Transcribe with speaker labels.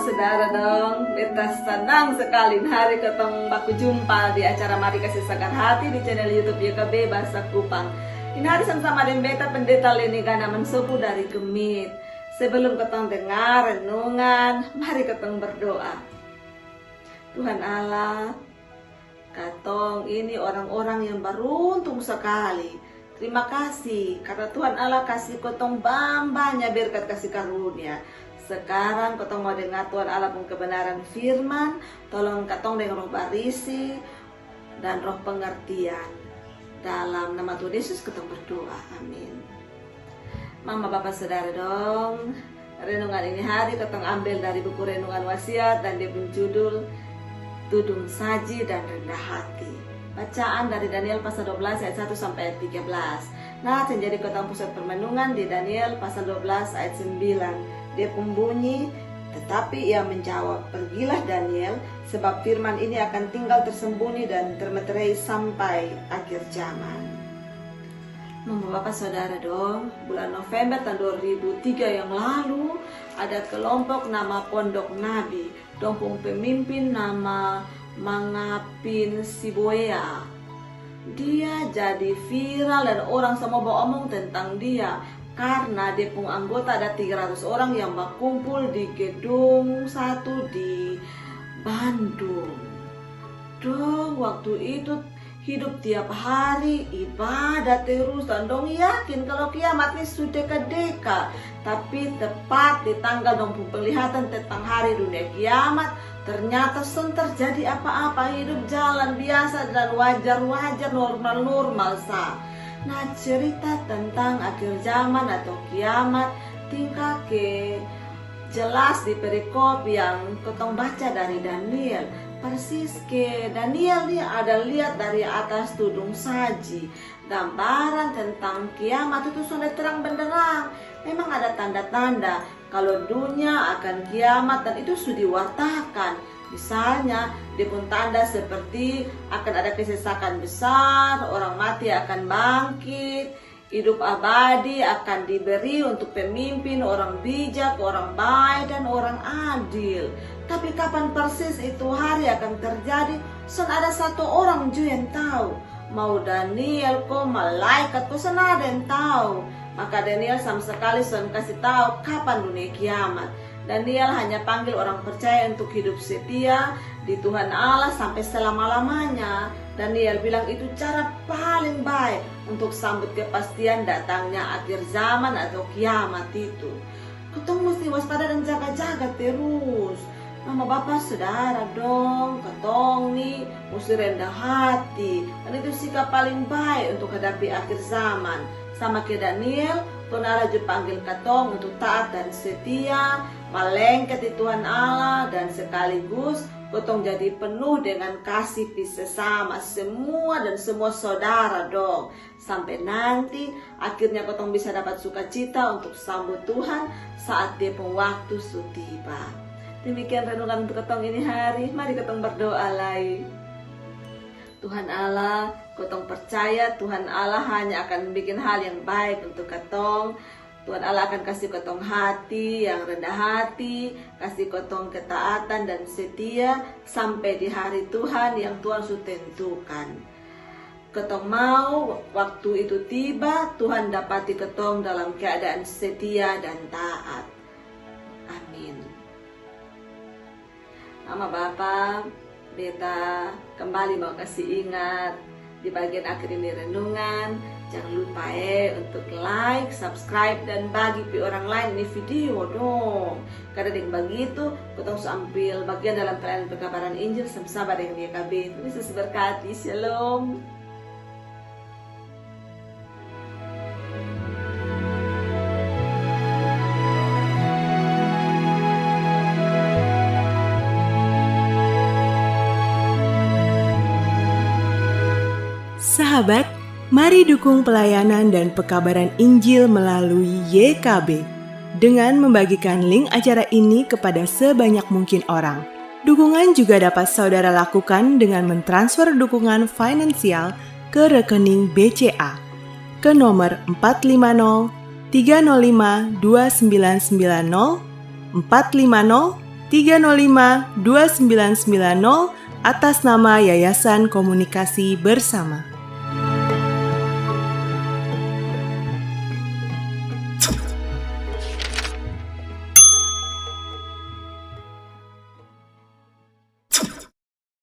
Speaker 1: saudara dong. Beta senang sekali hari ketemu baku jumpa di acara Mari Kasih Segar Hati di channel YouTube YKB Bahasa Kupang. Ini hari sama-sama dengan beta pendeta Leni Gana Mensopu dari Kemit. Sebelum ketemu dengar renungan, mari ketemu berdoa. Tuhan Allah, katong ini orang-orang yang beruntung sekali. Terima kasih karena Tuhan Allah kasih kotong banyak berkat kasih karunia. Sekarang kotong mau dengar Tuhan Allah pun kebenaran firman. Tolong katong dengan roh barisi dan roh pengertian. Dalam nama Tuhan Yesus kotong berdoa, amin. Mama bapak saudara dong, renungan ini hari kotong ambil dari buku renungan wasiat dan dia berjudul Tudung Saji dan Rendah Hati. Bacaan dari Daniel pasal 12 ayat 1 sampai ayat 13. Nah, menjadi kota pusat permenungan di Daniel pasal 12 ayat 9. Dia pembunyi, tetapi ia menjawab, pergilah Daniel, sebab firman ini akan tinggal tersembunyi dan termeterai sampai akhir zaman. Mama bapak saudara dong, bulan November tahun 2003 yang lalu ada kelompok nama Pondok Nabi, dong pemimpin nama Mangapin Siboya. Dia jadi viral dan orang semua beromong tentang dia karena dia pun anggota ada 300 orang yang berkumpul di gedung 1 di Bandung. Dong waktu itu hidup tiap hari ibadah terus dan dong yakin kalau kiamat ini sudah dekat. Tapi tepat di tanggal dong penglihatan tentang hari dunia kiamat, ternyata sun terjadi apa-apa, hidup jalan biasa dan wajar-wajar normal-normal sah. Nah, cerita tentang akhir zaman atau kiamat tingkah ke jelas di perikop yang kotong baca dari Daniel. Persis ke Daniel dia ada lihat dari atas tudung saji. Gambaran tentang kiamat itu sudah terang benderang. Memang ada tanda-tanda kalau dunia akan kiamat dan itu sudah diwartakan. Misalnya, dia pun tanda seperti akan ada kesesakan besar, orang mati akan bangkit, hidup abadi akan diberi untuk pemimpin, orang bijak, orang baik, dan orang adil. Tapi kapan persis itu hari akan terjadi, ada satu orang juga yang tahu. Mau Daniel kok malaikat kok ada yang tahu. Maka Daniel sama sekali kasih tahu kapan dunia kiamat. Daniel hanya panggil orang percaya untuk hidup setia di Tuhan Allah sampai selama-lamanya. Daniel bilang itu cara paling baik untuk sambut kepastian datangnya akhir zaman atau kiamat itu. Ketong mesti waspada dan jaga-jaga terus. Mama bapak saudara dong, ketong nih mesti rendah hati. Dan itu sikap paling baik untuk hadapi akhir zaman. Sama ke Daniel, Tuhan Allah juga panggil ketong untuk taat dan setia, malengket di Tuhan Allah, dan sekaligus ketong jadi penuh dengan kasih sesama semua dan semua saudara dong. Sampai nanti akhirnya ketong bisa dapat sukacita untuk sambut Tuhan saat dia pun waktu sudah tiba. Demikian renungan untuk ketong ini hari. Mari ketong berdoa lagi. Tuhan Allah, ketong percaya Tuhan Allah hanya akan bikin hal yang baik untuk ketong. Tuhan Allah akan kasih ketong hati yang rendah hati, kasih ketong ketaatan dan setia sampai di hari Tuhan yang Tuhan sudah tentukan. Ketong mau waktu itu tiba, Tuhan dapati ketong dalam keadaan setia dan taat. Amin. Mama Bapa, beta kembali mau kasih ingat di bagian akhir ini renungan, jangan lupa untuk like, subscribe dan bagi ke orang lain ini video dong. Karena dengan begitu kita harus ambil bagian dalam pelayanan pekabaran Injil sama-sama dengan YKB. Yesus berkati, shalom.
Speaker 2: Sahabat, mari dukung pelayanan dan pekabaran Injil melalui YKB dengan membagikan link acara ini kepada sebanyak mungkin orang. Dukungan juga dapat saudara lakukan dengan mentransfer dukungan finansial ke rekening BCA ke nomor 450 305 2990 450 305 2990 atas nama Yayasan Komunikasi Bersama.